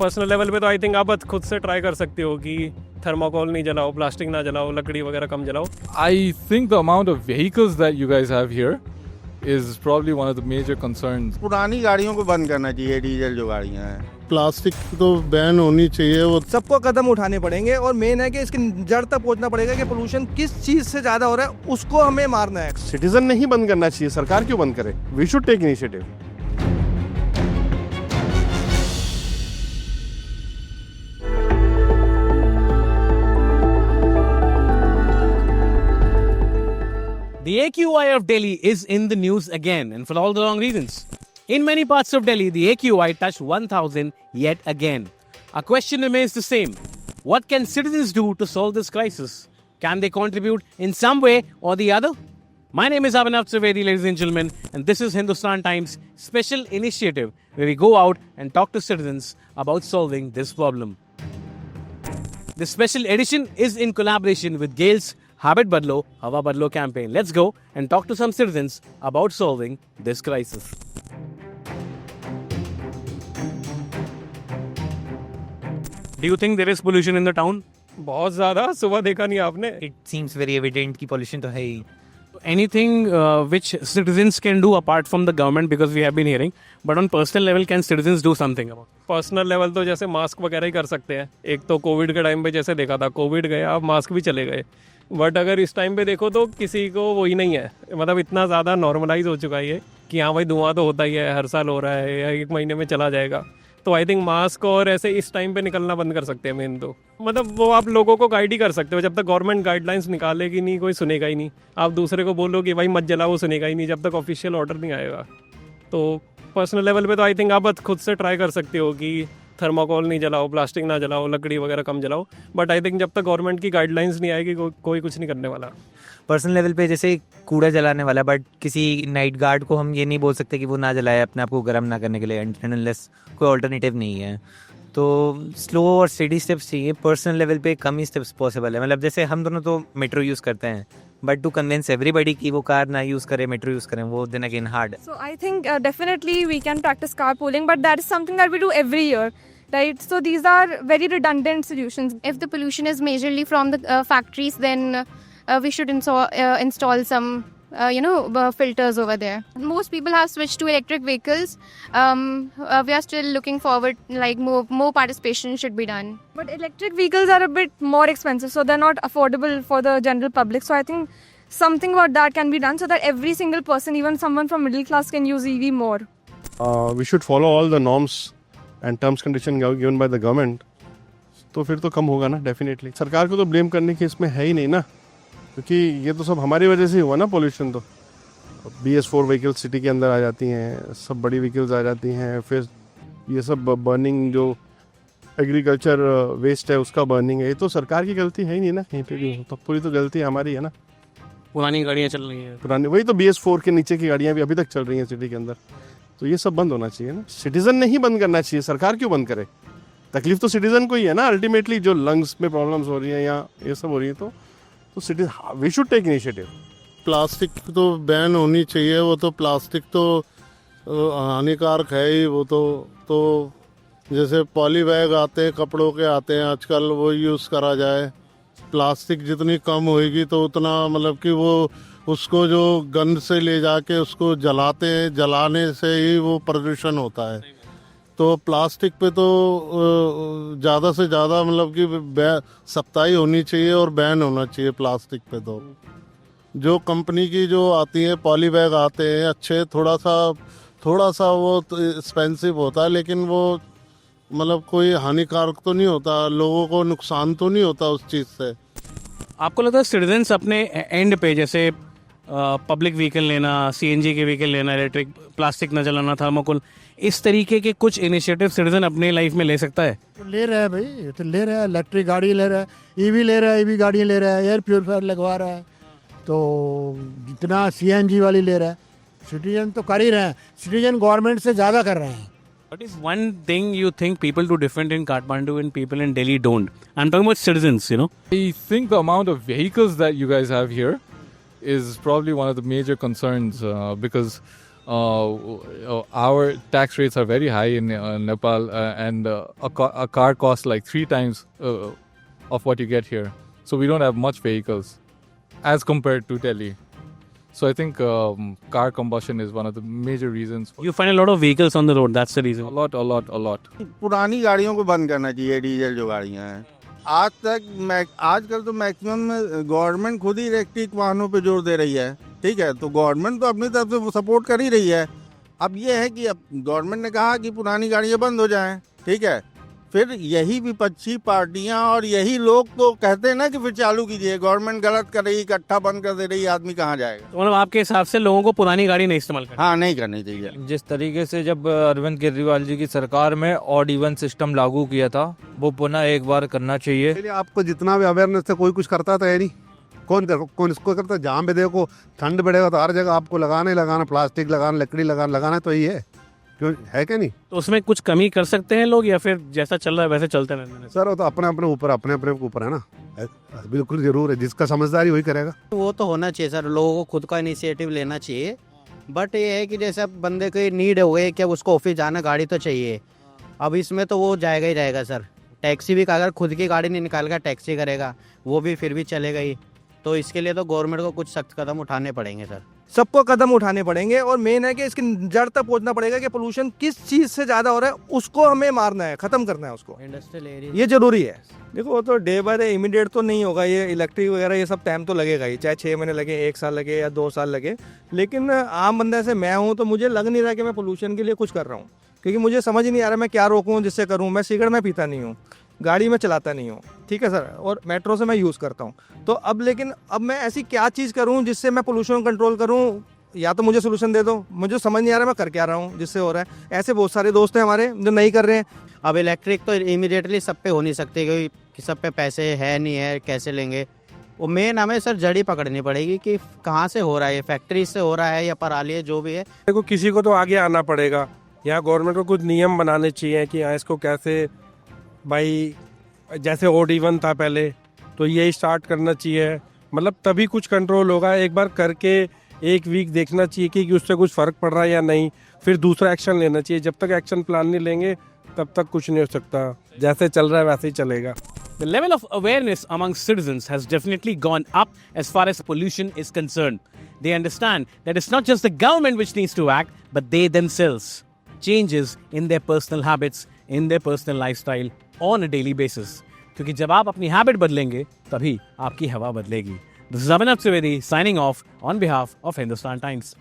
Personal level पे तो I think आप खुद से ट्राई कर सकते हो कि थर्माकोल नहीं जलाओ, प्लास्टिक ना जलाओ, लकड़ी वगैरह कम जलाओ. I think the amount of vehicles that you guys have here is probably one of the major concerns. पुरानी गाड़ियों को बंद करना चाहिए, डीजल जो गाड़ियाँ हैं. प्लास्टिक तो बैन होनी चाहिए. वो सबको कदम उठाने पड़ेंगे और मेन है कि इसकी जड़ तक पहुंचना पड़ेगा कि पोल्यूशन किस चीज से ज्यादा हो रहा है, उसको हमें मारना है. सिटीजन ने ही बंद करना चाहिए, सरकार क्यों बंद करे? We should take initiative. The AQI of Delhi is in the news again, and for all the wrong reasons. In many parts of Delhi, the AQI touched 1,000 yet again. Our question remains the same. What can citizens do to solve this crisis? Can they contribute in some way or the other? My name is Abhinav Trivedi, ladies and gentlemen, and this is Hindustan Times' special initiative where we go out and talk to citizens about solving this problem. This special edition is in collaboration with Gale's Habit Badlo, Hawa Badlo campaign. Let's go and talk to some citizens about solving this crisis. Do you think there is pollution in the town? बहुत ज़्यादा. सुबह देखा नहीं आपने? It seems very evident कि pollution तो है ही. Anything which citizens can do apart from the government, because we have been hearing, but on personal level can citizens do something about? Personal level तो जैसे मास्क वगैरह ही कर सकते हैं. एक तो कोविड के टाइम पे जैसे देखा था, कोविड गया, अब मास्क भी चले गए. बट अगर इस टाइम पे देखो तो किसी को वही नहीं है. मतलब इतना ज़्यादा नॉर्मलाइज हो चुका है ये कि हाँ भाई धुआं तो होता ही है, हर साल हो रहा है या एक महीने में चला जाएगा. तो आई थिंक मास्क और ऐसे इस टाइम पे निकलना बंद कर सकते हैं मेन तो. मतलब वो आप लोगों को गाइड ही कर सकते हो. जब तक गवर्नमेंट गाइडलाइंस निकालेगी नहीं, कोई सुनेगा ही नहीं. आप दूसरे को बोलो कि भाई मत जलाओ, वो सुनेगा ही नहीं जब तक ऑफिशियल ऑर्डर नहीं आएगा. तो पर्सनल लेवल पे तो आई थिंक आप खुद से ट्राई कर सकते हो कि थर्माकोल नहीं जलाओ, प्लास्टिक ना जलाओ, लकड़ी वगैरह कम जलाओ. बट आई थिंक जब तक गवर्नमेंट की गाइडलाइंस नहीं आएगी कोई कुछ नहीं करने वाला. पर्सनल लेवल पे जैसे कूड़ा जलाने वाला, बट किसी नाइट गार्ड को हम ये नहीं बोल सकते कि वो ना जलाए अपने आप को गर्म ना करने के लिए, अनलेस कोई ऑल्टरनेटिव नहीं है. तो स्लो और स्टेडी स्टेप्स चाहिए. पर्सनल लेवल पे कम ही स्टेप्स पॉसिबल है. मतलब जैसे हम दोनों तो मेट्रो यूज़ करते हैं, बट टू कन्विंस एवरीबडी कि वो कार ना यूज़ करे, मेट्रो यूज़ करें, वो then again hard. So I think definitely we can practice carpooling, but that is something that we do every year, right? So these are very redundant solutions. If the pollution is majorly from the factories, then we should install some filters over there. Most people have switched to electric vehicles. We are still looking forward, like more participation should be done. But electric vehicles are a bit more expensive, so they're not affordable for the general public. So I think something about that can be done so that every single person, even someone from middle class, can use EV more. We should follow all the norms and terms condition given by the government. तो फिर तो कम होगा ना, definitely. सरकार को तो blame करने की इसमें है ही नहीं ना, क्योंकि ये तो सब हमारी वजह से ही हुआ ना पोल्यूशन. तो BS4 व्हीकल सिटी के अंदर आ जाती हैं, सब बड़ी व्हीकल्स आ जाती हैं, फिर ये सब बर्निंग जो एग्रीकल्चर वेस्ट है उसका बर्निंग है. ये तो सरकार की गलती है ही नहीं ना कहीं पे भी. तो पूरी तो गलती हमारी है ना. पुरानी गाड़ियाँ चल रही हैं, पुरानी वही तो BS4 के नीचे की गाड़ियाँ भी अभी तक चल रही हैं सिटी के अंदर. तो ये सब बंद होना चाहिए ना. सिटीजन ने ही बंद करना चाहिए, सरकार क्यों बंद करे? तकलीफ तो सिटीजन को ही है ना अल्टीमेटली. जो लंग्स में प्रॉब्लम्स हो रही हैं या ये सब हो रही है, तो citizen we should take initiative. Plastic तो बैन होनी चाहिए. वो तो प्लास्टिक तो हानिकारक है ही. वो तो जैसे पॉली बैग आते हैं, कपड़ों के आते हैं आजकल, वो यूज़ करा जाए. प्लास्टिक जितनी कम होएगी तो उतना, मतलब कि वो उसको जो गन से ले जाके उसको जलाते हैं, जलाने से ही वो प्रदूषण होता है. तो प्लास्टिक पे तो ज़्यादा से ज़्यादा मतलब कि सख्ताई होनी चाहिए और बैन होना चाहिए प्लास्टिक पे. तो जो कंपनी की जो आती है पॉली बैग आते हैं अच्छे, थोड़ा सा वो एक्सपेंसिव होता है, लेकिन वो मतलब कोई हानिकारक तो नहीं होता, लोगों को नुकसान तो नहीं होता उस चीज़ से. आपको लगता है सिटीजन्स अपने एंड पे, जैसे पब्लिक व्हीकल लेना, CNG के व्हीकल लेना, इलेक्ट्रिक, प्लास्टिक न जलाना, थर्मोकोल, इस तरीके के कुछ इनिशिएटिव सिटीजन अपने लाइफ में ले सकता है? ले रहा है भाई, ये तो ले रहा है. इलेक्ट्रिक गाड़ी ले रहा है, EV ले रहा है, EV गाड़ियाँ ले रहा है, एयर प्योरीफायर लगवा रहा है. तो जितना CNG वाली ले रहा है, सिटीजन तो कर ही रहे हैं. सिटीजन गवर्नमेंट से ज़्यादा कर रहे हैं. What is one thing you think people do different in Kathmandu and people in Delhi don't? I'm talking about citizens, you know. I think the amount of vehicles that you guys have here is probably one of the major concerns because our tax rates are very high in Nepal, and a car costs like 3 times of what you get here. So we don't have much vehicles as compared to Delhi. So I think car combustion is one of the major reasons. You find a lot of vehicles on the road. That's the reason. A lot. पुरानी गाड़ियों को बंद करना चाहिए, diesel जो गाड़ियाँ हैं। आजकल तो मैक्सिमम गवर्नमेंट खुद ही इलेक्ट्रिक वाहनों पे जोर दे रही है, ठीक है, तो गवर्नमेंट तो अपनी तरफ से सपोर्ट कर ही रही है। अब ये है कि अब गवर्नमेंट ने कहा कि पुरानी गाड़ियाँ बंद हो जाएं, ठीक है, फिर यही विपक्षी पार्टियां और यही लोग तो कहते हैं ना कि फिर चालू कीजिए, गवर्नमेंट गलत कर रही, इकट्ठा बंद कर दे रही, आदमी कहाँ जाएगा। तो मतलब आपके हिसाब से लोगों को पुरानी गाड़ी नहीं इस्तेमाल करनी? हाँ, नहीं करनी चाहिए। जिस तरीके से जब अरविंद केजरीवाल जी की सरकार में ऑड इवन सिस्टम लागू किया था, वो पुनः एक बार करना चाहिए। आपको जितना भी अवेयरनेस है, कोई कुछ करता तो है नहीं, कौन इसको करता है। जहाँ भी देखो ठंड बढ़ेगा तो हर जगह आपको लगाना, प्लास्टिक लगाना, लकड़ी लगाना तो ही है, क्यों है क्या नहीं। तो उसमें कुछ कमी कर सकते हैं लोग, या फिर जैसा चल रहा है वैसे चलते रहने? सर वो तो अपने अपने ऊपर है ना, बिल्कुल जरूर है, जिसका समझदारी वही करेगा। वो तो होना चाहिए सर, लोगों को खुद का इनिशिएटिव लेना चाहिए। बट ये है कि जैसे अब बंदे को नीड हो गई कि अब उसको ऑफिस जाना, गाड़ी तो चाहिए। अब इसमें तो वो जाएगा ही जाएगा सर। टैक्सी भी अगर खुद की गाड़ी नहीं निकालेगा, टैक्सी करेगा, वो भी फिर भी चलेगा ही। तो इसके लिए तो गवर्नमेंट को कुछ सख्त कदम उठाने पड़ेंगे सर। सबको कदम उठाने पड़ेंगे, और मेन है कि इसकी जड़ तक पहुंचना पड़ेगा कि पोल्यूशन किस चीज़ से ज़्यादा हो रहा है, उसको हमें मारना है, ख़त्म करना है उसको। इंडस्ट्रियल एरिया ये जरूरी है। देखो वो तो डे बाय डे इमीडिएट तो नहीं होगा, ये इलेक्ट्रिक वगैरह ये सब टाइम तो लगेगा ही, चाहे 6 महीने लगे, 1 साल लगे या 2 साल लगे। लेकिन आम बंदा से मैं हूँ तो मुझे लग नहीं रहा कि मैं पोल्यूशन के लिए कुछ कर रहा हूँ, क्योंकि मुझे समझ ही नहीं आ रहा मैं क्या रोकूँ, जिससे करूँ। मैं सिगरेट में पीता नहीं हूँ, गाड़ी में चलाता नहीं हूँ, ठीक है सर, और मेट्रो से मैं यूज़ करता हूँ। तो अब लेकिन अब मैं ऐसी क्या चीज़ करूँ जिससे मैं पोल्यूशन कंट्रोल करूँ, या तो मुझे सोल्यूशन दे दो। मुझे समझ नहीं आ रहा मैं कर क्या रहा हूँ जिससे हो रहा है। ऐसे बहुत सारे दोस्त हैं हमारे जो नहीं कर रहे हैं। अब इलेक्ट्रिक तो इमीडिएटली सब पे हो नहीं सकती, क्योंकि सब पे पैसे है नहीं है, कैसे लेंगे। वो मेन हमें सर जड़ी पकड़नी पड़ेगी कि कहाँ से हो रहा है, फैक्ट्री से हो रहा है या पराली है, जो भी है। देखो किसी को तो आगे आना पड़ेगा, यहाँ गवर्नमेंट को कुछ नियम बनाने चाहिए कि हाँ इसको कैसे, भाई जैसे ऑड इवन था पहले, तो यही स्टार्ट करना चाहिए, मतलब तभी कुछ कंट्रोल होगा। एक बार करके 1 वीक देखना चाहिए कि उससे कुछ फ़र्क पड़ रहा है या नहीं, फिर दूसरा एक्शन लेना चाहिए। जब तक एक्शन प्लान नहीं लेंगे तब तक कुछ नहीं हो सकता, जैसे चल रहा है वैसे ही चलेगा। The level of awareness among citizens has definitely gone up as far as pollution is concerned. They understand that it's not just the government which needs to act, but they themselves. Changes in their personal habits, in their personal lifestyle on a daily basis. क्योंकि जब आप अपनी habit बदलेंगे तभी आपकी हवा बदलेगी। This is Abhinav Trivedi signing off on behalf of Hindustan Times.